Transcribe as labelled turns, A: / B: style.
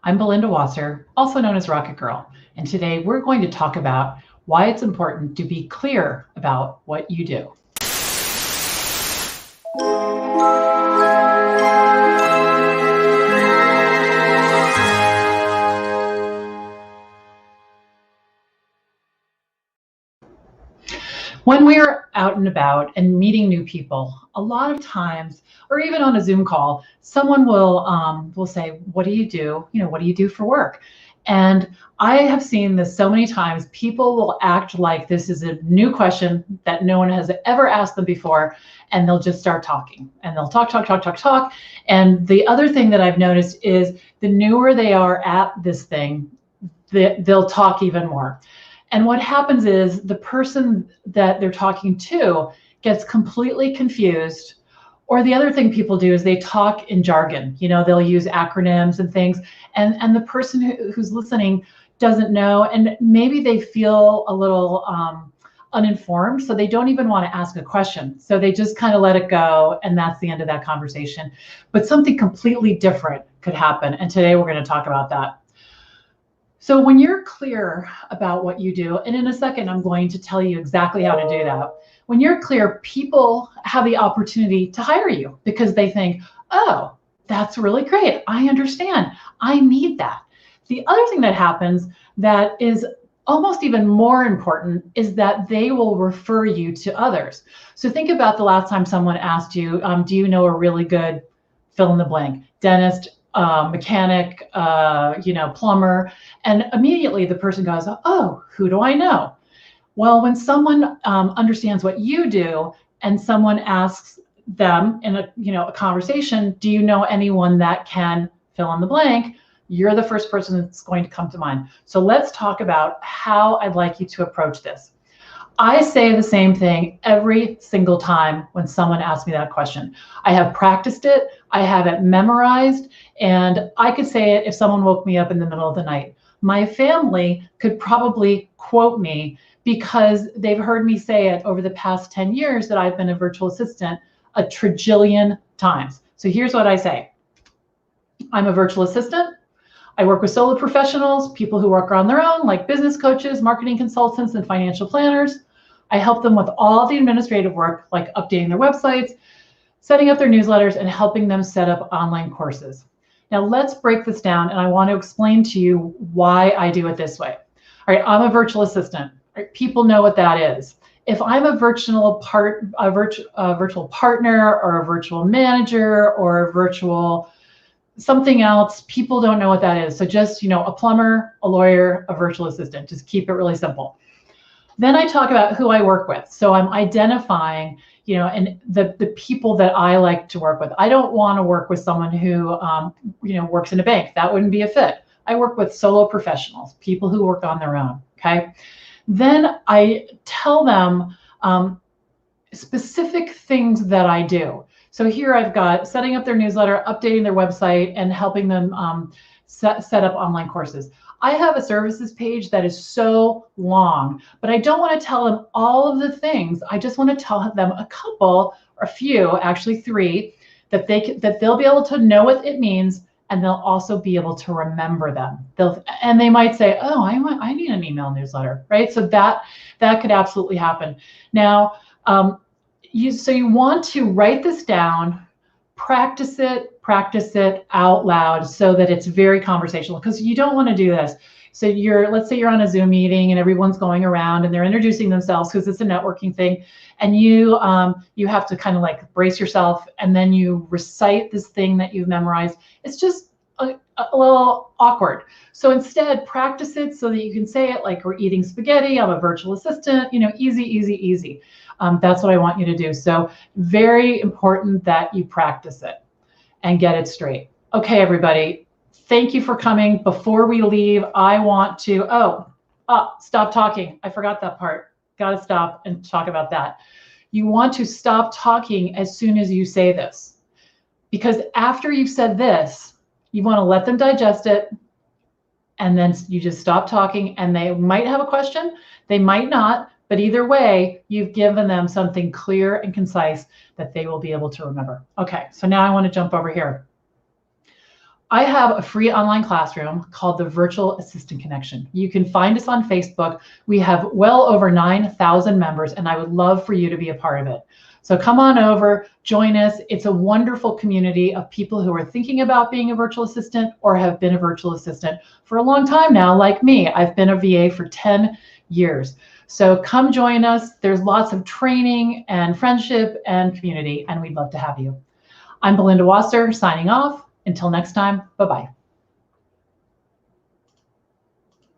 A: I'm Belinda Wasser, also known as Rocket Girl, and today we're going to talk about why it's important to be clear about what you do. When we're out and about and meeting new people, a lot of times, or even on a Zoom call, someone will say, "What do you do? What do you do for work?" And I have seen this so many times. People will act like this is a new question that no one has ever asked them before, and they'll just start talking, and they'll talk, talk, talk, talk, talk. And the other thing that I've noticed is the newer they are at this thing, they'll talk even more. And what happens is the person that they're talking to gets completely confused. Or the other thing people do is they talk in jargon. They'll use acronyms and things. And the person who's listening doesn't know. And maybe they feel a little uninformed. So they don't even want to ask a question. So they just kind of let it go. And that's the end of that conversation. But something completely different could happen. And today we're going to talk about that. So when you're clear about what you do, and in a second, I'm going to tell you exactly how to do that. When you're clear, people have the opportunity to hire you because they think, oh, that's really great. I understand. I need that. The other thing that happens that is almost even more important is that they will refer you to others. So think about the last time someone asked you, do you know a really good fill in the blank, dentist, mechanic, plumber, and immediately the person goes, oh, who do I know? Well, when someone understands what you do and someone asks them in a conversation, do you know anyone that can fill in the blank? You're the first person that's going to come to mind. So let's talk about how I'd like you to approach this. I say the same thing every single time when someone asks me that question. I have practiced it, I have it memorized, and I could say it if someone woke me up in the middle of the night. My family could probably quote me because they've heard me say it over the past 10 years that I've been a virtual assistant a trillion times. So here's what I say. I'm a virtual assistant. I work with solo professionals, people who work on their own, like business coaches, marketing consultants, and financial planners. I help them with all the administrative work, like updating their websites, setting up their newsletters, and helping them set up online courses. Now let's break this down, and I want to explain to you why I do it this way. All right, I'm a virtual assistant. All right, people know what that is. If I'm a virtual partner or a virtual manager or a virtual something else, people don't know what that is. So just, a plumber, a lawyer, a virtual assistant. Just keep it really simple. Then I talk about who I work with. So I'm identifying, and the people that I like to work with. I don't want to work with someone who, works in a bank. That wouldn't be a fit. I work with solo professionals, people who work on their own. Okay. Then I tell them specific things that I do. So here I've got setting up their newsletter, updating their website, and helping them set up online courses. I have a services page that is so long, but I don't want to tell them all of the things. I just want to tell them a couple, or a few, actually 3, that they'll be able to know what it means, and they'll also be able to remember them. And they might say, oh, I need an email newsletter, right? So that could absolutely happen. Now, you want to write this down, practice it out loud so that it's very conversational, because you don't want to do this. So let's say you're on a Zoom meeting and everyone's going around and they're introducing themselves because it's a networking thing, and you have to kind of like brace yourself, and then you recite this thing that you've memorized. It's just a little awkward. So instead, practice it so that you can say it like we're eating spaghetti. I'm a virtual assistant, easy, easy, easy. That's what I want you to do. So very important that you practice it and get it straight. Okay, everybody, thank you for coming. Before we leave, I want to, stop talking. I forgot that part. Got to stop and talk about that. You want to stop talking as soon as you say this, because after you've said this, you want to let them digest it, and then you just stop talking, and they might have a question, they might not, but either way, you've given them something clear and concise that they will be able to remember. Okay, so now I want to jump over here. I have a free online classroom called the Virtual Assistant Connection. You can find us on Facebook. We have well over 9,000 members, and I would love for you to be a part of it. So come on over, join us. It's a wonderful community of people who are thinking about being a virtual assistant or have been a virtual assistant for a long time now, like me. I've been a VA for 10 years. So come join us. There's lots of training and friendship and community, and we'd love to have you. I'm Belinda Wasser, signing off. Until next time, bye-bye.